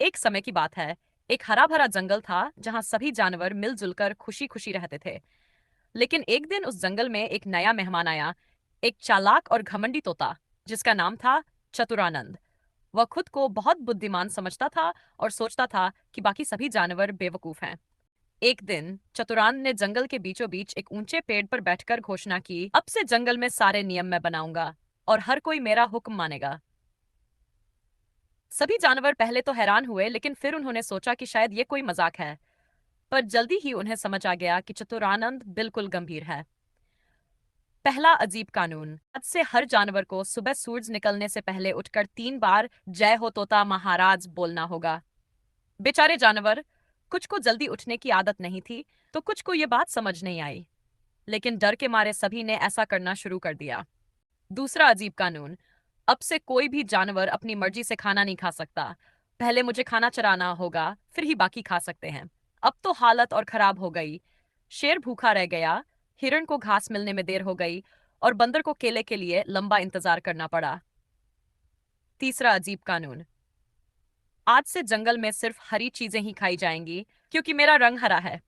एक समय की बात है। एक हरा भरा जंगल था जहां सभी जानवर मिलजुल कर खुशी खुशी रहते थे। लेकिन एक दिन उस जंगल में एक नया मेहमान आया। एक चालाक और घमंडी तोता जिसका नाम था चतुरानंद। वह खुद को बहुत बुद्धिमान समझता था और सोचता था कि बाकी सभी जानवर बेवकूफ हैं। एक दिन चतुरानंद ने जंगल के बीचों बीच एक ऊंचे पेड़ पर बैठकर घोषणा की, अब से जंगल में सारे नियम मैं बनाऊंगा और हर कोई मेरा हुक्म मानेगा। सभी जानवर पहले तो हैरान हुए, लेकिन फिर उन्होंने सोचा कि शायद ये कोई मजाक है। पर जल्दी ही उन्हें समझ आ गया कि चतुरानंद बिल्कुल गंभीर है। पहला अजीब कानून, आज से हर जानवर को सुबह सूरज निकलने से पहले उठकर 3 बार जय हो तोता महाराज बोलना होगा। बेचारे जानवर, कुछ को जल्दी उठने की आदत नहीं थी, तो कुछ को ये बात समझ नहीं आई। लेकिन डर के मारे सभी ने ऐसा करना शुरू कर दिया। दूसरा अजीब कानून, अब से कोई भी जानवर अपनी मर्जी से खाना नहीं खा सकता। पहले मुझे खाना चराना होगा, फिर ही बाकी खा सकते हैं। अब तो हालत और खराब हो गई। शेर भूखा रह गया, हिरण को घास मिलने में देर हो गई और बंदर को केले के लिए लंबा इंतजार करना पड़ा। तीसरा अजीब कानून, आज से जंगल में सिर्फ हरी चीजें ही खाई जाएंगी क्योंकि मेरा रंग हरा है।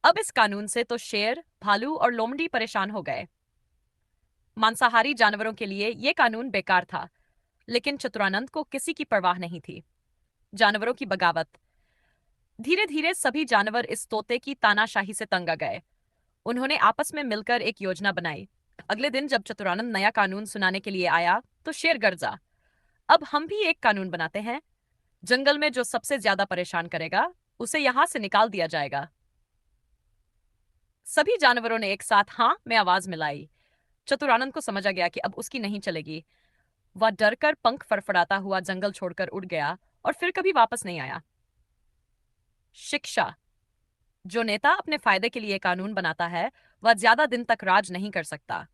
अब इस कानून से तो शेर, भालू और लोमड़ी परेशान हो गए। मांसाहारी जानवरों के लिए यह कानून बेकार था, लेकिन चतुरानंद को किसी की परवाह नहीं थी। जानवरों की बगावत। धीरे धीरे सभी जानवर इस तोते की तानाशाही से तंग आ गए। उन्होंने आपस में मिलकर एक योजना बनाई। अगले दिन जब चतुरानंद नया कानून सुनाने के लिए आया तो शेर गरजा, अब हम भी एक कानून बनाते हैं। जंगल में जो सबसे ज्यादा परेशान करेगा उसे यहां से निकाल दिया जाएगा। सभी जानवरों ने एक साथ हाँ में आवाज मिलाई। चतुरानंद को समझ आ गया कि अब उसकी नहीं चलेगी। वह डरकर पंख फड़फड़ाता हुआ जंगल छोड़कर उड़ गया और फिर कभी वापस नहीं आया। शिक्षा। जो नेता अपने फायदे के लिए कानून बनाता है वह ज्यादा दिन तक राज नहीं कर सकता।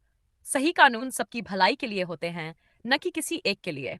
सही कानून सबकी भलाई के लिए होते हैं, न कि किसी एक के लिए।